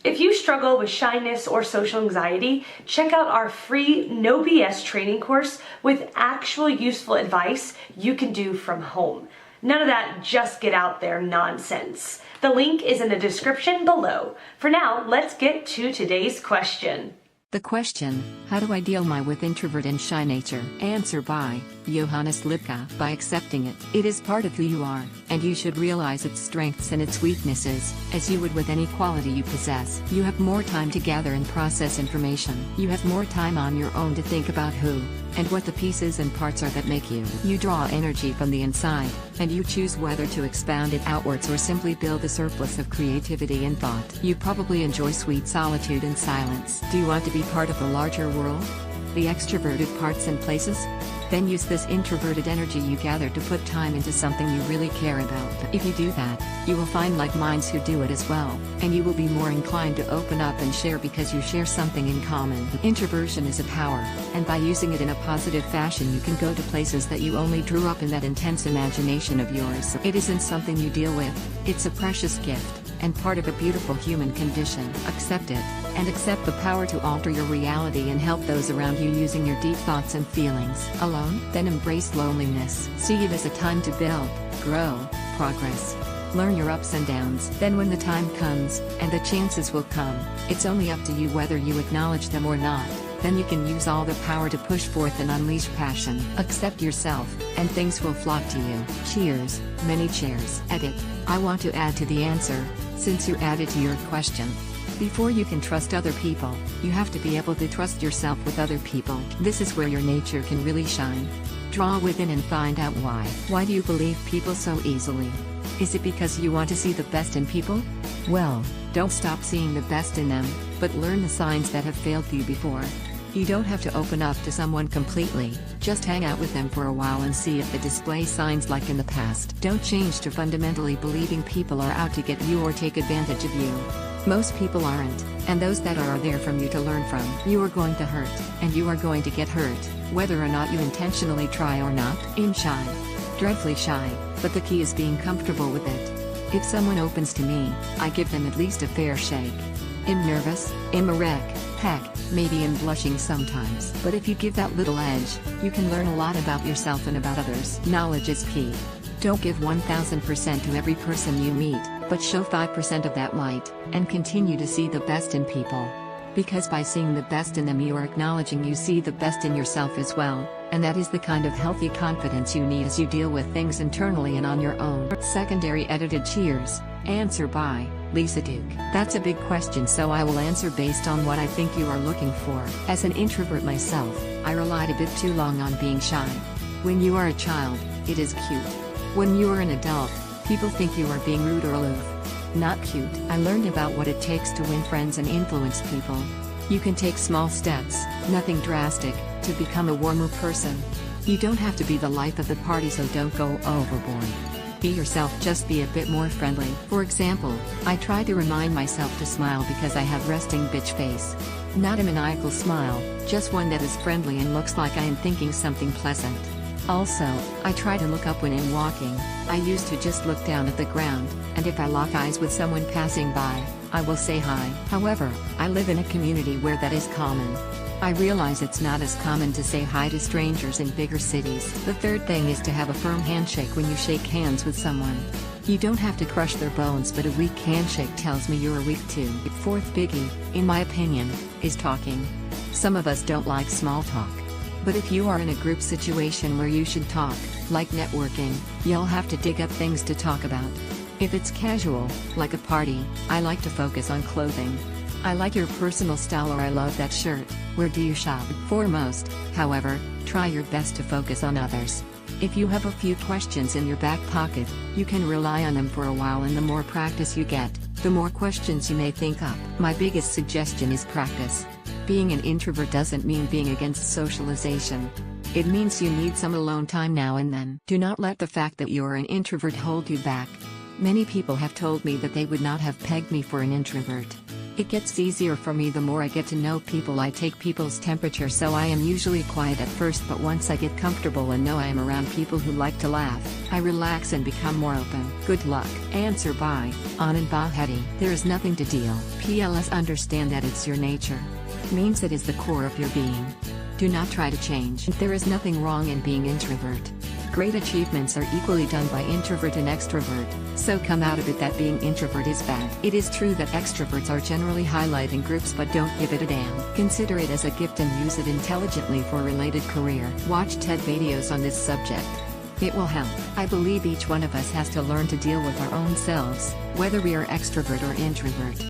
If you struggle with shyness or social anxiety, check out our free No BS training course with actual useful advice you can do from home. None of that just get out there nonsense. The link is in the description below. For now, let's get to today's question. The question, how do I deal with introvert and shy nature? Answer by Johannes Lipka. By accepting it. It is part of who you are, and you should realize its strengths and its weaknesses, as you would with any quality you possess. You have more time to gather and process information. You have more time on your own to think about who and what the pieces and parts are that make you. You draw energy from the inside, and you choose whether to expand it outwards or simply build a surplus of creativity and thought. You probably enjoy sweet solitude and silence. Do you want to be part of the larger world? The extroverted parts and places? Then use this introverted energy you gather to put time into something you really care about. If you do that, you will find like minds who do it as well, and you will be more inclined to open up and share because you share something in common. Introversion is a power, and by using it in a positive fashion you can go to places that you only drew up in that intense imagination of yours. It isn't something you deal with, it's a precious gift, and part of a beautiful human condition. Accept it, and accept the power to alter your reality and help those around you using your deep thoughts and feelings. Alone? Then embrace loneliness. See it as a time to build, grow, progress. Learn your ups and downs. Then when the time comes, and the chances will come, it's only up to you whether you acknowledge them or not. Then you can use all the power to push forth and unleash passion. Accept yourself, and things will flock to you. Cheers, many cheers. Edit. I want to add to the answer, since you added to your question. Before you can trust other people, you have to be able to trust yourself with other people. This is where your nature can really shine. Draw within and find out why. Why do you believe people so easily? Is it because you want to see the best in people? Well, don't stop seeing the best in them, but learn the signs that have failed you before. You don't have to open up to someone completely, just hang out with them for a while and see if they display signs like in the past. Don't change to fundamentally believing people are out to get you or take advantage of you. Most people aren't, and those that are there from you to learn from. You are going to hurt, and you are going to get hurt, whether or not you intentionally try or not. I'm shy. Dreadfully shy, but the key is being comfortable with it. If someone opens to me, I give them at least a fair shake. I'm nervous, I'm a wreck, heck, maybe I'm blushing sometimes. But if you give that little edge, you can learn a lot about yourself and about others. Knowledge is key. Don't give 1000% to every person you meet, but show 5% of that light, and continue to see the best in people. Because by seeing the best in them you are acknowledging you see the best in yourself as well, and that is the kind of healthy confidence you need as you deal with things internally and on your own. Secondary edited. Cheers. Answer by Lisa Duke. That's a big question, so I will answer based on what I think you are looking for. As an introvert myself, I relied a bit too long on being shy. When you are a child, it is cute. When you are an adult, people think you are being rude or aloof. Not cute. I learned about what it takes to win friends and influence people. You can take small steps, nothing drastic, to become a warmer person. You don't have to be the life of the party, so don't go overboard. Be yourself, just be a bit more friendly. For example, I try to remind myself to smile because I have resting bitch face. Not a maniacal smile, just one that is friendly and looks like I am thinking something pleasant. Also, I try to look up when I'm walking. I used to just look down at the ground, and if I lock eyes with someone passing by, I will say hi. However, I live in a community where that is common. I realize it's not as common to say hi to strangers in bigger cities. The third thing is to have a firm handshake when you shake hands with someone. You don't have to crush their bones, but a weak handshake tells me you're weak too. Fourth biggie, in my opinion, is talking. Some of us don't like small talk. But if you are in a group situation where you should talk, like networking, you'll have to dig up things to talk about. If it's casual, like a party, I like to focus on clothing. I like your personal style, or I love that shirt. Where do you shop? Foremost, however, try your best to focus on others. If you have a few questions in your back pocket, you can rely on them for a while, and the more practice you get, the more questions you may think up. My biggest suggestion is practice. Being an introvert doesn't mean being against socialization. It means you need some alone time now and then. Do not let the fact that you are an introvert hold you back. Many people have told me that they would not have pegged me for an introvert. It gets easier for me the more I get to know people. I take people's temperature, so I am usually quiet at first, but once I get comfortable and know I am around people who like to laugh, I relax and become more open. Good luck. Answer by Anand Baheti. There is nothing to deal. PLS understand that it's your nature. Means it is the core of your being. Do not try to change. There is nothing wrong in being introvert. Great achievements are equally done by introvert and extrovert, so come out of it that being introvert is bad. It is true that extroverts are generally highlighted in groups, but don't give it a damn. Consider it as a gift and use it intelligently for a related career. Watch TED videos on this subject. It will help. I believe each one of us has to learn to deal with our own selves, whether we are extrovert or introvert.